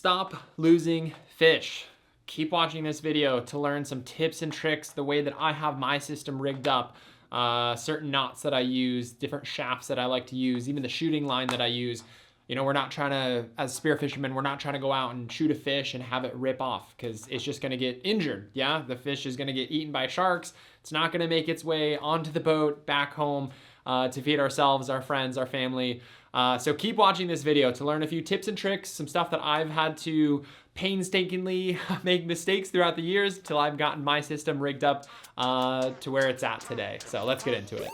Stop losing fish. Keep watching this video to learn some tips and tricks, the way that I have my system rigged up, certain knots that I use, different shafts that I like to use, even the shooting line that I use. You know, we're not trying to, as spear fishermen, we're not trying to go out and shoot a fish and have it rip off because it's just gonna get injured, yeah? The fish is gonna get eaten by sharks. It's not gonna make its way onto the boat, back home, to feed ourselves, our friends, our family. So keep watching this video to learn a few tips and tricks, some stuff that I've had to painstakingly make mistakes throughout the years till I've gotten my system rigged up to where it's at today. So let's get into it.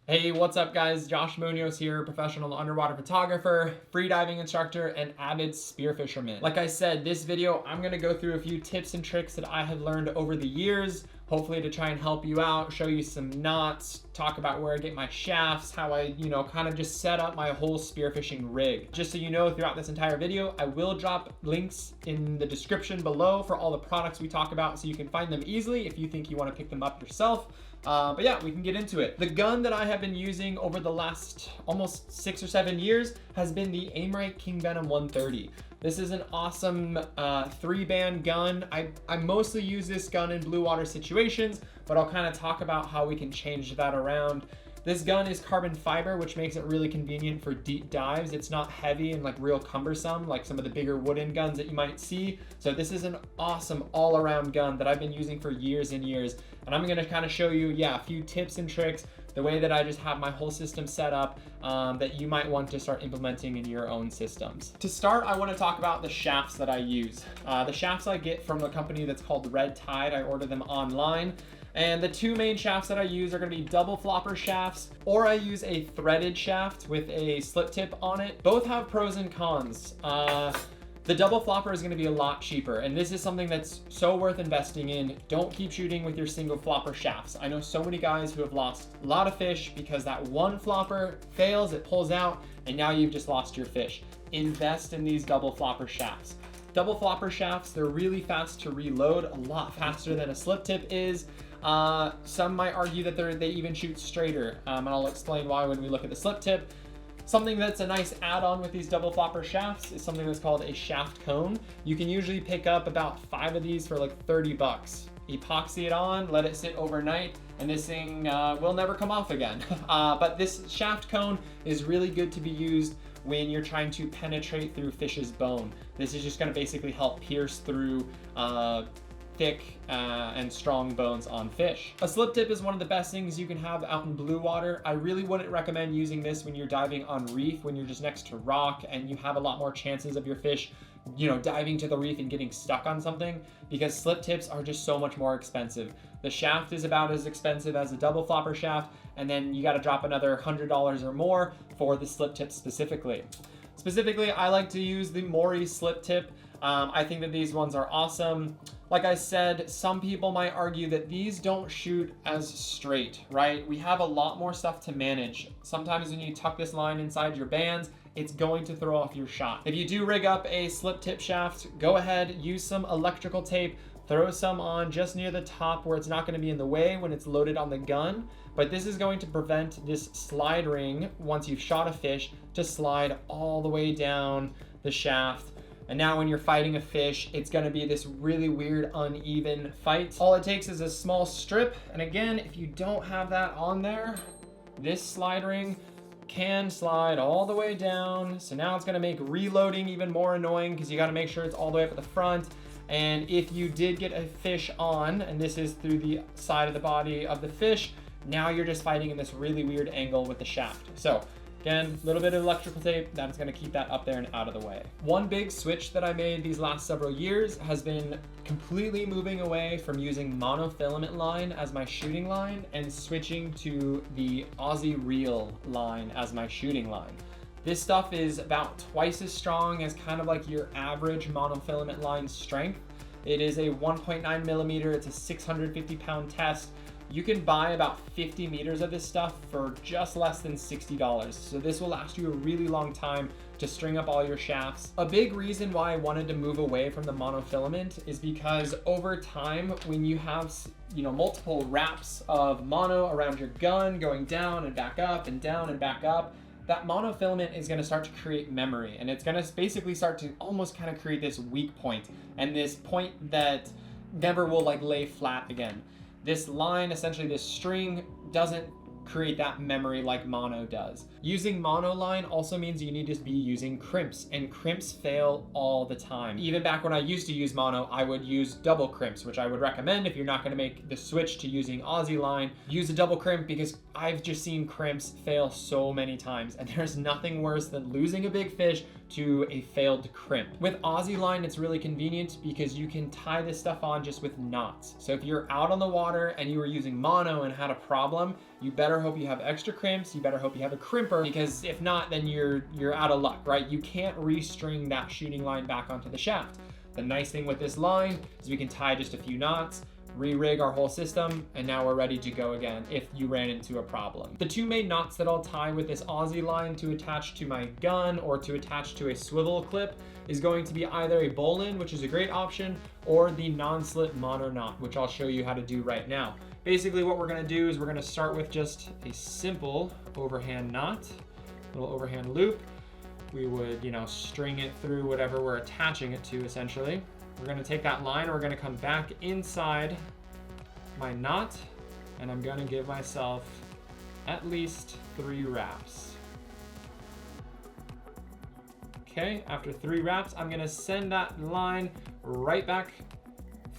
Hey, what's up guys? Josh Munoz here, professional underwater photographer, freediving instructor, and avid spear fisherman. Like I said, this video, I'm gonna go through a few tips and tricks that I have learned over the years, hopefully to try and help you out, show you some knots, talk about where I get my shafts, how I, kind of just set up my whole spearfishing rig. Just so you know, throughout this entire video, I will drop links in the description below for all the products we talk about so you can find them easily if you think you want to pick them up yourself. But yeah, we can get into it. The gun that I have been using over the last almost 6 or 7 years has been the Aimrite King Venom 130. This is an awesome 3-band gun. I mostly use this gun in blue water situations, but I'll kind of talk about how we can change that around. This gun is carbon fiber, which makes it really convenient for deep dives. It's not heavy and like real cumbersome like some of the bigger wooden guns that you might see. So this is an awesome all-around gun that I've been using for years and years. And I'm gonna kind of show you, a few tips and tricks, the way that I just have my whole system set up that you might want to start implementing in your own systems. To start, I want to talk about the shafts that I use. The shafts I get from a company that's called Red Tide. I order them online. And the two main shafts that I use are gonna be double flopper shafts, or I use a threaded shaft with a slip tip on it. Both have pros and cons. The double flopper is gonna be a lot cheaper, and this is something that's so worth investing in. Don't keep shooting with your single flopper shafts. I know so many guys who have lost a lot of fish because that one flopper fails, it pulls out, and now you've just lost your fish. Invest in these double flopper shafts. Double flopper shafts, they're really fast to reload, a lot faster than a slip tip is. Some might argue that they even shoot straighter, and I'll explain why when we look at the slip tip. Something that's a nice add-on with these double flopper shafts is something that's called a shaft cone. You can usually pick up about 5 of these for like 30 bucks. Epoxy it on, let it sit overnight, and this thing will never come off again. But this shaft cone is really good to be used when you're trying to penetrate through fish's bone. This is just gonna basically help pierce through thick and strong bones on fish. A slip tip is one of the best things you can have out in blue water. I really wouldn't recommend using this when you're diving on reef, when you're just next to rock and you have a lot more chances of your fish diving to the reef and getting stuck on something, because slip tips are just so much more expensive. The shaft is about as expensive as a double flopper shaft, and then you got to drop another $100 or more for the slip tip specifically. Specifically, I like to use the Mori slip tip. I think that these ones are awesome. Like I said, some people might argue that these don't shoot as straight, right? We have a lot more stuff to manage. Sometimes when you tuck this line inside your bands, it's going to throw off your shot. If you do rig up a slip tip shaft, go ahead, use some electrical tape, throw some on just near the top where it's not going to be in the way when it's loaded on the gun. But this is going to prevent this slide ring, once you've shot a fish, to slide all the way down the shaft. And now when you're fighting a fish, it's gonna be this really weird, uneven fight. All it takes is a small strip. And again, if you don't have that on there, this slide ring can slide all the way down. So now it's gonna make reloading even more annoying because you gotta make sure it's all the way up at the front. And if you did get a fish on, and this is through the side of the body of the fish, now you're just fighting in this really weird angle with the shaft. So again, a little bit of electrical tape, that's gonna keep that up there and out of the way. One big switch that I made these last several years has been completely moving away from using monofilament line as my shooting line and switching to the Aussie Reel line as my shooting line. This stuff is about twice as strong as kind of like your average monofilament line strength. It is a 1.9 millimeter, it's a 650 pound test. You can buy about 50 meters of this stuff for just less than $60. So this will last you a really long time to string up all your shafts. A big reason why I wanted to move away from the monofilament is because over time, when you have multiple wraps of mono around your gun going down and back up and down and back up, that monofilament is going to start to create memory, and it's going to basically start to almost kind of create this weak point, and this point that never will like lay flat again. This line, essentially this string, doesn't create that memory like mono does. Using mono line also means you need to be using crimps, and crimps fail all the time. Even back when I used to use mono, I would use double crimps, which I would recommend if you're not going to make the switch to using Aussie Line. Use a double crimp, because I've just seen crimps fail so many times, and there's nothing worse than losing a big fish to a failed crimp. With Aussie Line, it's really convenient because you can tie this stuff on just with knots. So if you're out on the water and you were using mono and had a problem, you better hope you have extra crimps, you better hope you have a crimper, because if not, then you're out of luck, right? You can't restring that shooting line back onto the shaft. The nice thing with this line is we can tie just a few knots, re-rig our whole system, and now we're ready to go again if you ran into a problem. The two main knots that I'll tie with this Aussie Line to attach to my gun or to attach to a swivel clip is going to be either a bowline, which is a great option, or the non-slip mono knot, which I'll show you how to do right now. Basically what we're gonna do is we're gonna start with just a simple overhand knot, little overhand loop. We would, string it through whatever we're attaching it to, essentially. We're gonna take that line, we're gonna come back inside my knot, and I'm gonna give myself at least 3 wraps. Okay, after 3 wraps, I'm gonna send that line right back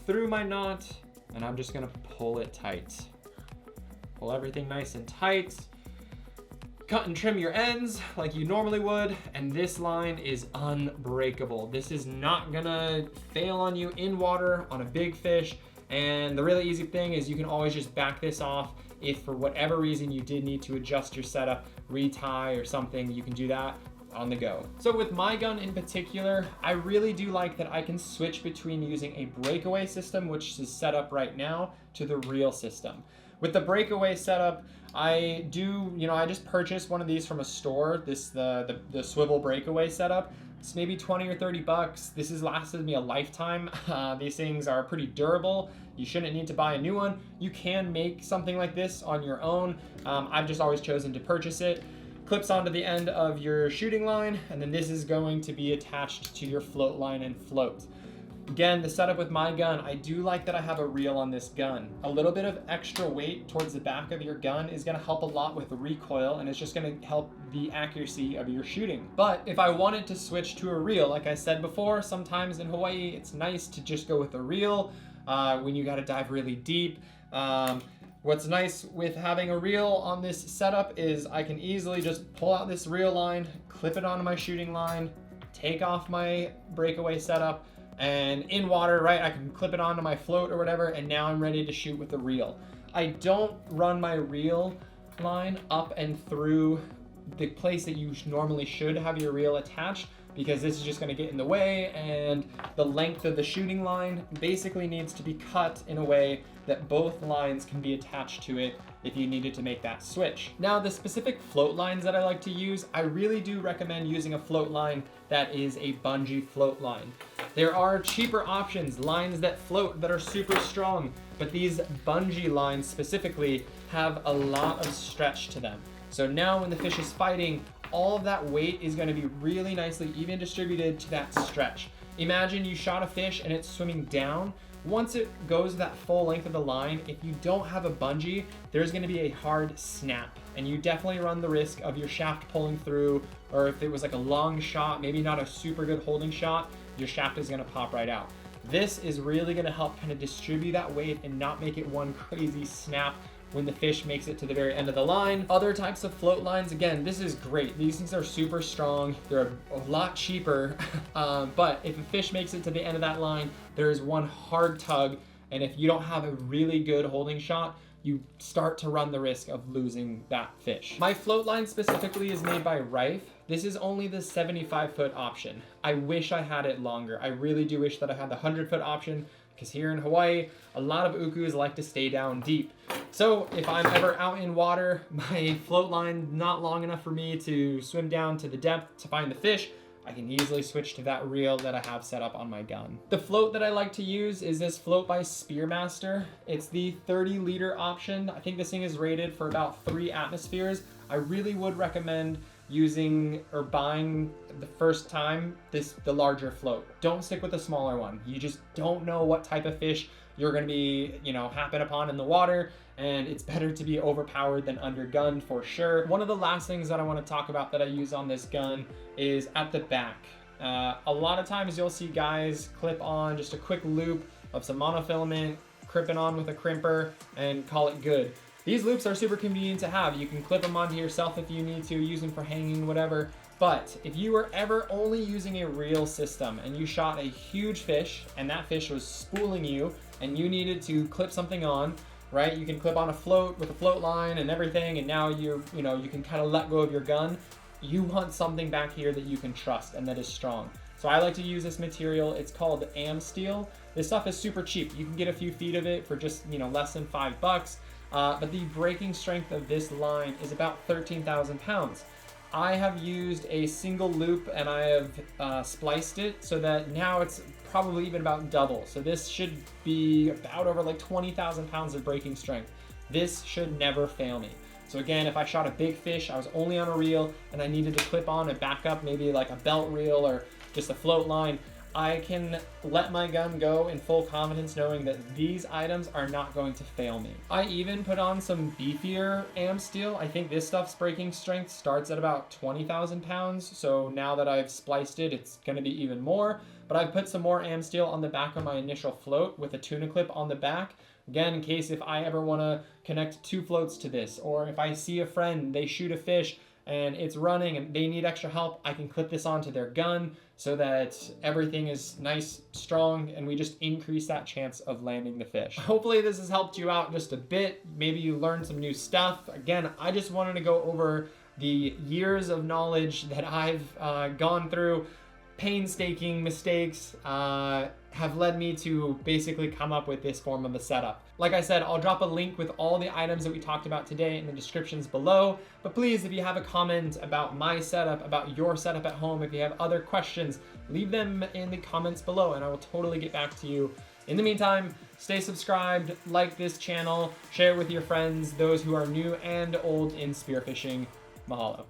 through my knot, and I'm just gonna pull it tight. Pull everything nice and tight. Cut and trim your ends like you normally would, and this line is unbreakable. This is not gonna fail on you in water on a big fish, and the really easy thing is you can always just back this off. If for whatever reason you did need to adjust your setup, retie or something, you can do that on the go. So with my gun in particular, I really do like that I can switch between using a breakaway system, which is set up right now, to the reel system. With the breakaway setup, I just purchased one of these from a store, the swivel breakaway setup. It's maybe 20 or 30 bucks. This has lasted me a lifetime. These things are pretty durable. You shouldn't need to buy a new one. You can make something like this on your own. I've just always chosen to purchase it. Clips onto the end of your shooting line, and then this is going to be attached to your float line and float. Again, the setup with my gun, I do like that I have a reel on this gun. A little bit of extra weight towards the back of your gun is gonna help a lot with the recoil, and it's just gonna help the accuracy of your shooting. But if I wanted to switch to a reel, like I said before, sometimes in Hawaii, it's nice to just go with a reel when you gotta dive really deep. What's nice with having a reel on this setup is I can easily just pull out this reel line, clip it onto my shooting line, take off my breakaway setup, and in water, right, I can clip it onto my float or whatever, and now I'm ready to shoot with the reel. I don't run my reel line up and through the place that you normally should have your reel attached, because this is just going to get in the way, and the length of the shooting line basically needs to be cut in a way that both lines can be attached to it if you needed to make that switch. Now, the specific float lines that I like to use, I really do recommend using a float line that is a Bungee float line. There are cheaper options, lines that float that are super strong, but these Bungee lines specifically have a lot of stretch to them. So now when the fish is fighting, all of that weight is going to be really nicely even distributed to that stretch. Imagine you shot a fish and it's swimming down. Once it goes that full length of the line, if you don't have a bungee, there's going to be a hard snap, and you definitely run the risk of your shaft pulling through, or if it was like a long shot, maybe not a super good holding shot, your shaft is going to pop right out. This is really going to help kind of distribute that weight and not make it one crazy snap when the fish makes it to the very end of the line. Other types of float lines, again, this is great. These things are super strong. They're a lot cheaper, but if a fish makes it to the end of that line, there is one hard tug, and if you don't have a really good holding shot, you start to run the risk of losing that fish. My float line specifically is made by Rife. This is only the 75-foot option. I wish I had it longer. I really do wish that I had the 100-foot option, because here in Hawaii, a lot of ukus like to stay down deep. So if I'm ever out in water, my float line not long enough for me to swim down to the depth to find the fish, I can easily switch to that reel that I have set up on my gun. The float that I like to use is this float by Spearmaster. It's the 30-liter option. I think this thing is rated for about 3 atmospheres. I really would recommend using or buying the first time the larger float. Don't stick with the smaller one. You just don't know what type of fish you're going to be, happen upon in the water, and it's better to be overpowered than undergunned for sure. One of the last things that I want to talk about that I use on this gun is at the back. A lot of times you'll see guys clip on just a quick loop of some monofilament, crimping on with a crimper, and call it good. These loops are super convenient to have. You can clip them onto yourself if you need to, use them for hanging, whatever. But if you were ever only using a reel system and you shot a huge fish and that fish was spooling you and you needed to clip something on, right? You can clip on a float with a float line and everything, and now you can kind of let go of your gun. You want something back here that you can trust and that is strong. So I like to use this material. It's called Amsteel. This stuff is super cheap. You can get a few feet of it for just less than $5. But the breaking strength of this line is about 13,000 pounds. I have used a single loop and I have spliced it so that now it's probably even about double. So this should be about over like 20,000 pounds of breaking strength. This should never fail me. So again, if I shot a big fish, I was only on a reel and I needed to clip on a backup, maybe like a belt reel or just a float line, I can let my gun go in full confidence knowing that these items are not going to fail me. I even put on some beefier Amsteel. I think this stuff's breaking strength starts at about 20,000 pounds. So now that I've spliced it, it's gonna be even more. But I've put some more Amsteel on the back of my initial float with a tuna clip on the back. Again, in case if I ever wanna connect 2 floats to this, or if I see a friend, they shoot a fish, and it's running and they need extra help, I can clip this onto their gun so that everything is nice, strong, and we just increase that chance of landing the fish. Hopefully this has helped you out just a bit. Maybe you learned some new stuff. Again, I just wanted to go over the years of knowledge that I've gone through. Painstaking mistakes have led me to basically come up with this form of a setup. Like I said, I'll drop a link with all the items that we talked about today in the descriptions below. But please, if you have a comment about my setup, about your setup at home, if you have other questions, leave them in the comments below and I will totally get back to you. In the meantime, stay subscribed, like this channel, share it with your friends, those who are new and old in spearfishing. Mahalo.